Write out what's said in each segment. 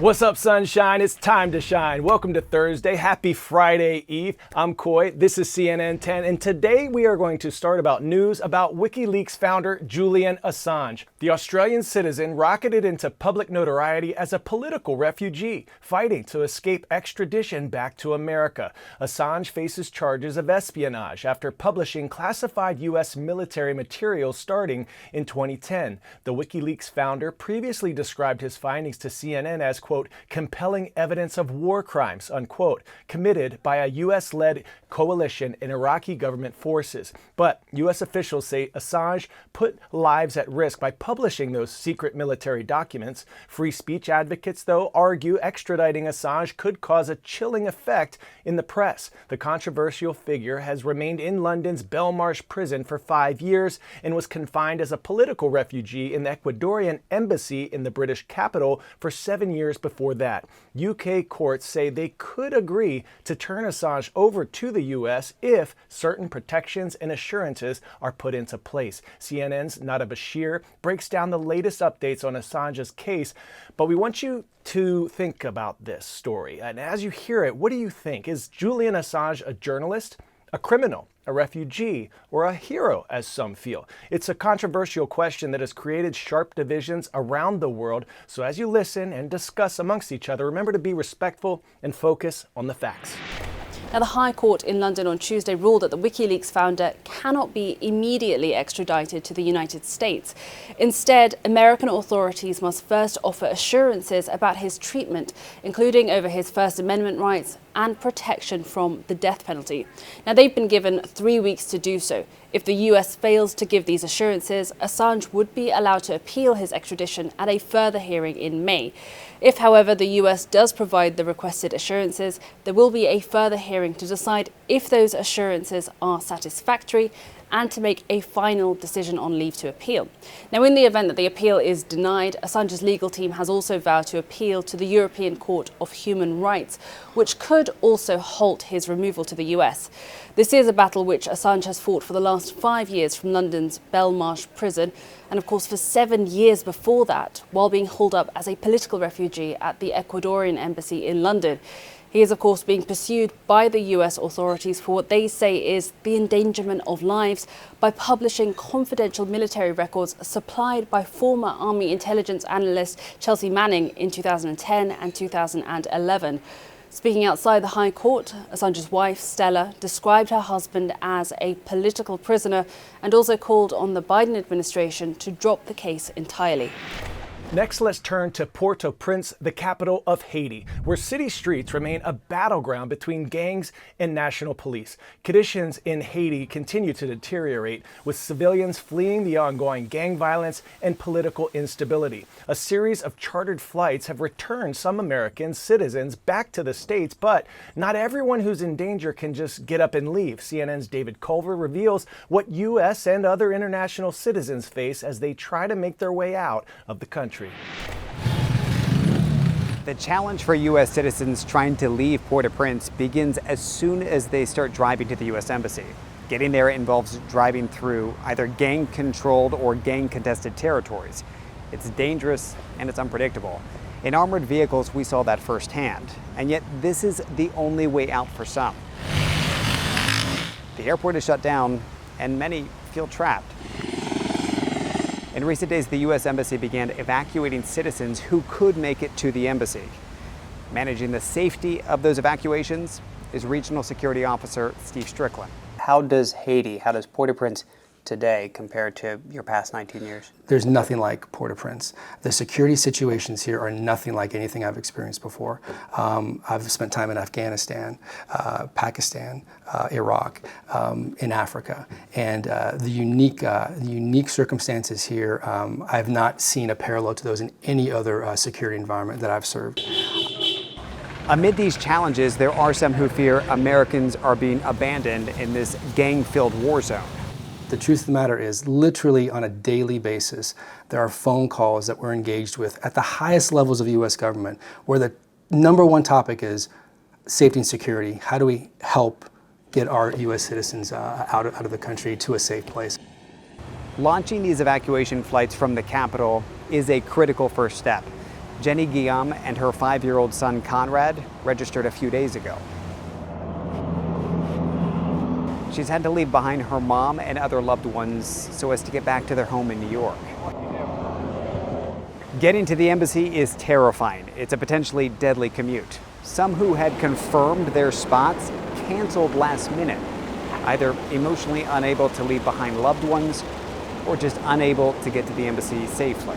What's up, sunshine? It's time to shine. Welcome to Thursday. Happy Friday Eve. I'm Coy. This is CNN 10, and today we are going to start about news about WikiLeaks founder Julian Assange. The Australian citizen rocketed into public notoriety as a political refugee, fighting to escape extradition back to America. Assange faces charges of espionage after publishing classified U.S. military material starting in 2010. The WikiLeaks founder previously described his findings to CNN as, quote, compelling evidence of war crimes, unquote, committed by a U.S.-led coalition in Iraqi government forces. But U.S. officials say Assange put lives at risk by publishing those secret military documents. Free speech advocates, though, argue extraditing Assange could cause a chilling effect in the press. The controversial figure has remained in London's Belmarsh prison for 5 years and was confined as a political refugee in the Ecuadorian embassy in the British capital for 7 years before that. UK courts say they could agree to turn Assange over to the US if certain protections and assurances are put into place. CNN's Nada Bashir breaks down the latest updates on Assange's case, but we want you to think about this story. And as you hear it, what do you think? Is Julian Assange a journalist, a criminal, a refugee, or a hero, as some feel? It's a controversial question that has created sharp divisions around the world. So as you listen and discuss amongst each other, remember to be respectful and focus on the facts. Now, the High Court in London on Tuesday ruled that the WikiLeaks founder cannot be immediately extradited to the United States. Instead, American authorities must first offer assurances about his treatment, including over his First Amendment rights and protection from the death penalty. Now, they've been given 3 weeks to do so. If the US fails to give these assurances, Assange would be allowed to appeal his extradition at a further hearing in May. If, however, the US does provide the requested assurances, there will be a further hearing to decide if those assurances are satisfactory and to make a final decision on leave to appeal. Now, in the event that the appeal is denied, Assange's legal team has also vowed to appeal to the European Court of Human Rights, which could also halt his removal to the US. This is a battle which Assange has fought for the last 5 years from London's Belmarsh prison, and of course for 7 years before that, while being hauled up as a political refugee at the Ecuadorian embassy in London. He is, of course, being pursued by the US authorities for what they say is the endangerment of lives by publishing confidential military records supplied by former Army intelligence analyst Chelsea Manning in 2010 and 2011. Speaking outside the High Court, Assange's wife, Stella, described her husband as a political prisoner and also called on the Biden administration to drop the case entirely. Next, let's turn to Port-au-Prince, the capital of Haiti, where city streets remain a battleground between gangs and national police. Conditions in Haiti continue to deteriorate, with civilians fleeing the ongoing gang violence and political instability. A series of chartered flights have returned some American citizens back to the States, but not everyone who's in danger can just get up and leave. CNN's David Culver reveals what U.S. and other international citizens face as they try to make their way out of the country. The challenge for U.S. citizens trying to leave Port-au-Prince begins as soon as they start driving to the U.S. Embassy. Getting there involves driving through either gang-controlled or gang-contested territories. It's dangerous and it's unpredictable. In armored vehicles, we saw that firsthand. And yet this is the only way out for some. The airport is shut down and many feel trapped. In recent days, the U.S. Embassy began evacuating citizens who could make it to the embassy. Managing the safety of those evacuations is Regional Security Officer Steve Strickland. How does Port-au-Prince today compare to your past 19 years? There's nothing like Port-au-Prince. The security situations here are nothing like anything I've experienced before. I've spent time in Afghanistan, Pakistan, Iraq, in Africa, and the unique circumstances here, I've not seen a parallel to those in any other security environment that I've served. Amid these challenges, there are some who fear Americans are being abandoned in this gang-filled war zone. The truth of the matter is, literally on a daily basis, there are phone calls that we're engaged with at the highest levels of the U.S. government, where the number one topic is safety and security. How do we help get our U.S. citizens out of the country to a safe place? Launching these evacuation flights from the capital is a critical first step. Jenny Guillaume and her 5-year-old son Conrad registered a few days ago. She's had to leave behind her mom and other loved ones so as to get back to their home in New York. Getting to the embassy is terrifying. It's a potentially deadly commute. Some who had confirmed their spots canceled last minute, either emotionally unable to leave behind loved ones or just unable to get to the embassy safely.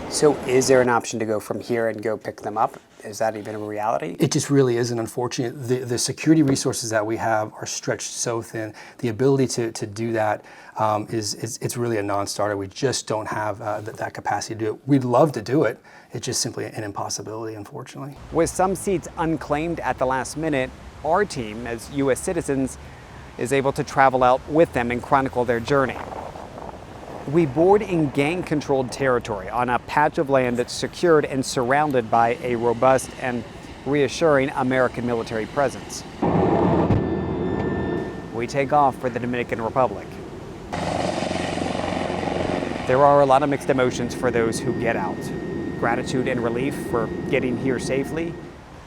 So is there an option to go from here and go pick them up? Is that even a reality? It just really isn't, unfortunate. The security resources that we have are stretched so thin. The ability to do that it's really a non-starter. We just don't have that capacity to do it. We'd love to do it. It's just simply an impossibility, unfortunately. With some seats unclaimed at the last minute, our team, as U.S. citizens, is able to travel out with them and chronicle their journey. We board in gang-controlled territory on a patch of land that's secured and surrounded by a robust and reassuring American military presence. We take off for the Dominican Republic. There are a lot of mixed emotions for those who get out. Gratitude and relief for getting here safely,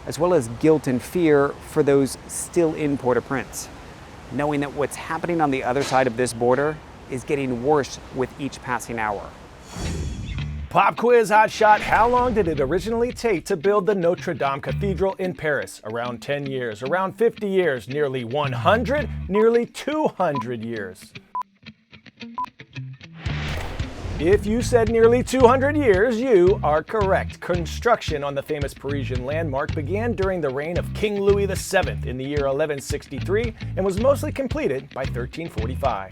as well as guilt and fear for those still in Port-au-Prince, knowing that what's happening on the other side of this border is getting worse with each passing hour. Pop quiz hotshot. How long did it originally take to build the Notre Dame Cathedral in Paris? Around 10 years, around 50 years, nearly 100, nearly 200 years. If you said nearly 200 years, you are correct. Construction on the famous Parisian landmark began during the reign of King Louis VII in the year 1163 and was mostly completed by 1345.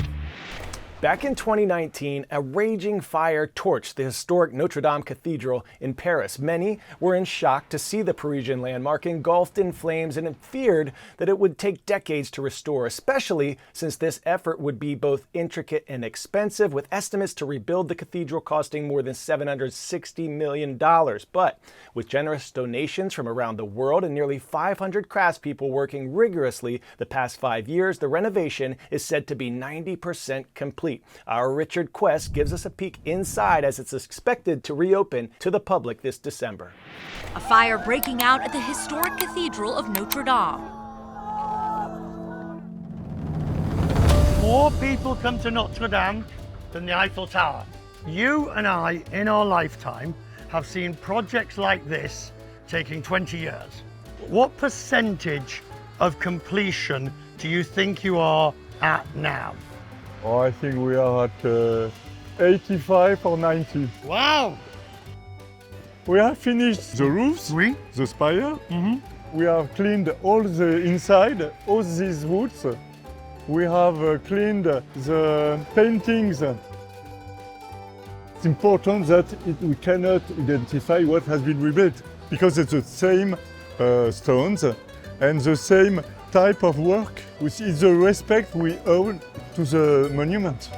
Back in 2019, a raging fire torched the historic Notre Dame Cathedral in Paris. Many were in shock to see the Parisian landmark engulfed in flames and feared that it would take decades to restore, especially since this effort would be both intricate and expensive, with estimates to rebuild the cathedral costing more than $760 million. But with generous donations from around the world and nearly 500 craftspeople working rigorously the past 5 years, the renovation is said to be 90% complete. Our Richard Quest gives us a peek inside as it's expected to reopen to the public this December. A fire breaking out at the historic Cathedral of Notre Dame. More people come to Notre Dame than the Eiffel Tower. You and I, in our lifetime, have seen projects like this taking 20 years. What percentage of completion do you think you are at now? Oh, I think we are at 85 or 90. Wow! We have finished the roofs, Oui. the spire. We have cleaned all the inside, all these woods. We have cleaned the paintings. It's important that we cannot identify what has been rebuilt because it's the same stones and the same type of work, which is the respect we owe to the monument.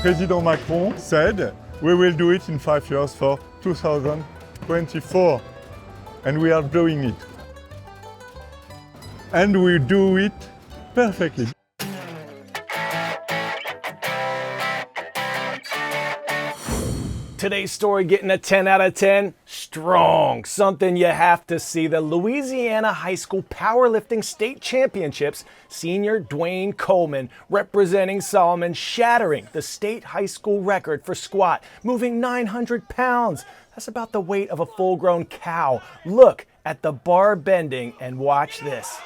President Macron said we will do it in 5 years for 2024, and we are doing it. And we do it perfectly. Today's story getting a 10 out of 10. Strong. Something you have to see. The Louisiana High School Powerlifting State Championships. Senior Dwayne Coleman representing Solomon, shattering the state high school record for squat, moving 900 pounds. That's about the weight of a full-grown cow. Look at the bar bending and watch this.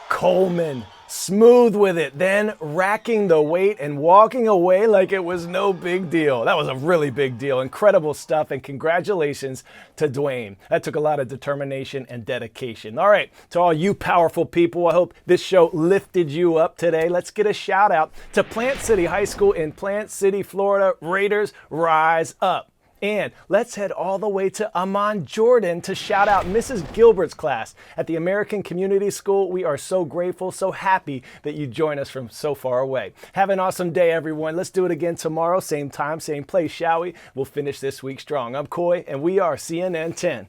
Coleman, smooth with it, then racking the weight and walking away like it was no big deal. That was a really big deal. Incredible stuff, and congratulations to Dwayne. That took a lot of determination and dedication. All right, to all you powerful people, I hope this show lifted you up today. Let's get a shout out to Plant City High School in Plant City, Florida. Raiders, rise up. And let's head all the way to Amman, Jordan to shout out Mrs. Gilbert's class at the American Community School. We are so grateful, so happy that you join us from so far away. Have an awesome day, everyone. Let's do it again tomorrow, same time, same place, shall we? We'll finish this week strong. I'm Coy, and we are CNN 10.